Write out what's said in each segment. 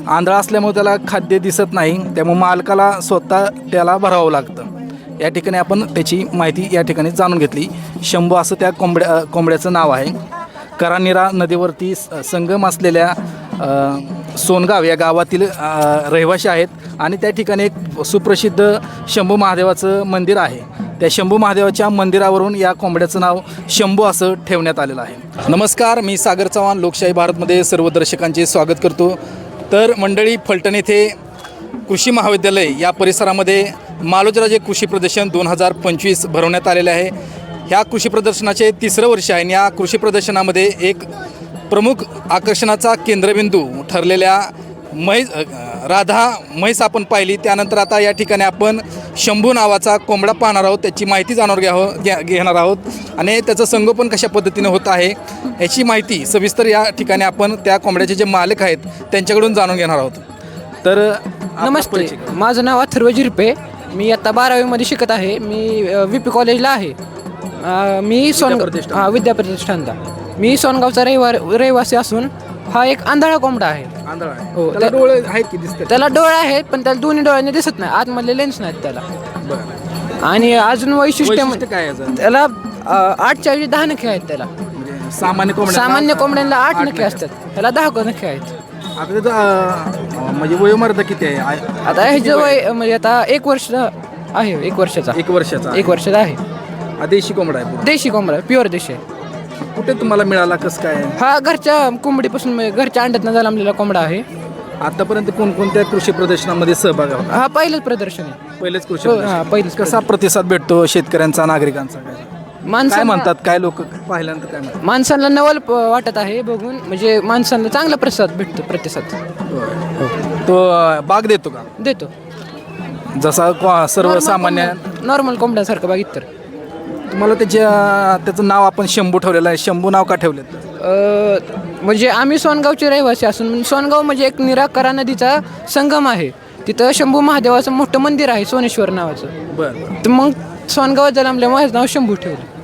आंधळा असल्यामुळे त्याला खाद्य दिसत नाही, त्यामुळे मालकाला स्वतः त्याला भरावं लागतं. या ठिकाणी आपण त्याची माहिती या ठिकाणी जाणून घेतली. शंभू असं त्या कोंबड्याचं नाव आहे. करानिरा नदीवरती संगम असलेल्या सोनगाव या गावातील रहिवासी आहेत आणि त्या ठिकाणी एक सुप्रसिद्ध शंभू महादेवाचं मंदिर आहे. त्या शंभू महादेवाच्या मंदिरावरून या कोंबड्याचं नाव शंभू असं ठेवण्यात आलेलं आहे. नमस्कार, मी सागर चव्हाण लोकशाही भारतमध्ये सर्व दर्शकांचे स्वागत करतो. तर मंडळी, फलटण येथे कृषी महाविद्यालय या परिसरामध्ये मालोजीराजे कृषी प्रदर्शन 2025 भरवण्यात आलेले आहे. ह्या कृषी प्रदर्शनाचे 3रं वर्ष आहे आणि या कृषी प्रदर्शनामध्ये एक प्रमुख आकर्षणाचा केंद्रबिंदू ठरलेल्या राधा म्हैस आपण पाहिली. त्यानंतर आता या ठिकाणी आपण शंभू नावाचा कोंबडा पाहणार आहोत, त्याची माहिती जाणून घेणार आहोत आणि त्याचं संगोपन कशा पद्धतीने होत आहे याची माहिती सविस्तर या ठिकाणी आपण त्या कोंबड्याचे जे मालक आहेत त्यांच्याकडून जाणून घेणार आहोत. तर नमस्ते, माझं नाव अथर्व जिरपे. मी आता 12वीमध्ये शिकत आहे. मी VP कॉलेजला आहे. मी विद्याप्रतिष्ठानला. मी सोनगावचा रहिवासी असून हा एक आंधळा कोंबडा आहे. आंधळा आहे. हो, त्याला डोळे आहेत की दिसतात? त्याला डोळे आहेत पण त्याला दोन्ही डोळ्यांनी दिसत नाही, आतमधले लेन्स नाहीत त्याला. आणि अजून वैशिष्ट्य काय त्याला 8च्या ऐवजी 10 नखे आहेत त्याला. सामान्य कोंबड्यांना 8 नखे असतात, त्याला 10 नखे आहेत. आता त्याचं म्हणजे वयोमर्यादा किती आहे? आता ह्याचं वय म्हणजे आता 1 वर्ष आहे. 1 वर्षाचा 1 वर्षाचा 1 वर्षाचा आहे. देशी कोंबडा आहे? देशी कोंबडा, प्युअर देशी आहे. कुठे तुम्हाला मिळाला, कसं काय? हा घरच्या कोंबडीपासून घरच्या अंड्यातनं जन्मलेला कोंबडा आहे. आतापर्यंत कोणकोणत्या कृषी प्रदर्शनामध्ये सहभाग होता? हा पहिलंच प्रदर्शन आहे. पहिलेच कृषी पहिलेच. कसा प्रतिसाद भेटतो शेतकऱ्यांचा, नागरिकांचा? काय म्हणतात, काय लोक पाहिल्यानंतर काय म्हणतात? माणसांना नवल वाटत आहे बघून, म्हणजे माणसांना चांगला प्रतिसाद तो बाग देतो का? देतो, जसा सर्वसामान्य नॉर्मल कोंबड्यासारखं बाग. तर तुम्हाला त्याचं नाव आपण शंभू ठेवलेलं आहे. शंभू नाव का ठेवलं? म्हणजे आम्ही सोनगावचे रहिवासी असून सोनगाव म्हणजे एक निराकरा नदीचा संगम आहे. तिथं शंभू महादेवाचं मोठं मंदिर आहे, सोनेश्वर नावाचं. बरं. तर मग सोनगावात जन्मल्यामुळे माझं नाव शंभू ठेवलं.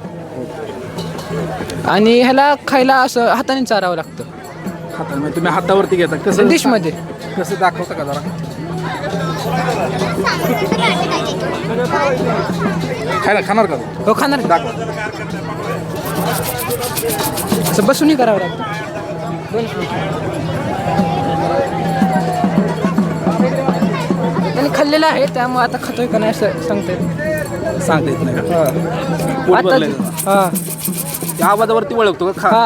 आणि ह्याला खायला असं हाताने चारावं लागतं. हाताने? तुम्ही हातावरती घेता? कसं? डिशमध्ये. कसं दाखवता का जरा? खाणार का? हो, खाणार. दाखवा. असं बसूनही करावं लागतं. त्यांनी खाल्लेलं आहे त्यामुळे आता खातोय का नाही असं सांगता येत नाही. हा, त्या आवाजावरती ओळखतो का? हा,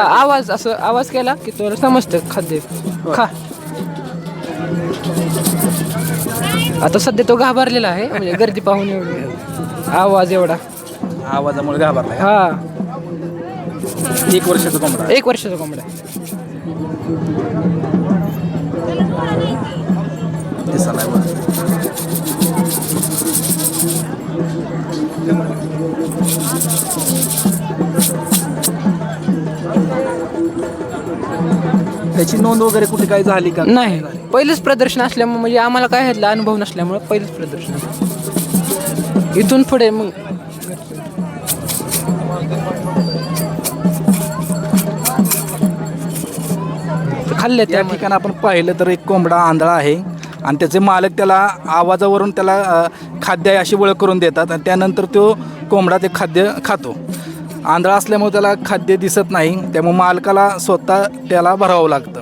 आवाज केला की तुला समजतं खाद्य खा. आता सध्या तो घाबरलेला आहे, म्हणजे गर्दी पाहून आवाज एवढा आवाजामुळे घाबरला. हा. 1 वर्षाचा कोंबडा? 1 वर्षाचा कोंबडा. त्याची नोंद वगैरे कुठे काय झाली का? नाही, पहिलंच प्रदर्शन असल्यामुळे, म्हणजे आम्हाला काय ह्यातला अनुभव नसल्यामुळे पहिलंच प्रदर्शन. इथून पुढे मग खाल्ले. त्या ठिकाणी आपण पाहिलं तर एक कोंबडा आंधळा आहे आणि त्याचे मालक त्याला आवाजावरून त्याला खाद्य आहे अशी ओळख करून देतात आणि त्यानंतर तो कोंबडा ते खाद्य खातो. आंधळा असल्यामुळे त्याला खाद्य दिसत नाही, त्यामुळे मालकाला स्वतः त्याला भरावं लागतं.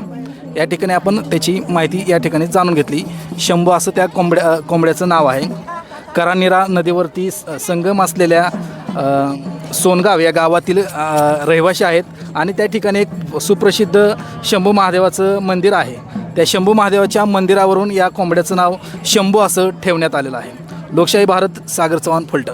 या ठिकाणी आपण त्याची माहिती या ठिकाणी जाणून घेतली. शंभू असं त्या कोंबड्याचं नाव आहे. करानिरा नदीवरती संगम असलेल्या सोनगाव या गावातील रहिवासी आहेत आणि त्या ठिकाणी एक सुप्रसिद्ध शंभू महादेवाचं मंदिर आहे. त्या शंभू महादेवाच्या मंदिरावरून या कोंबड्याचं नाव शंभू असं ठेवण्यात आलेलं आहे. लोकशाही भारत, सागर चव्हाण, फलटण.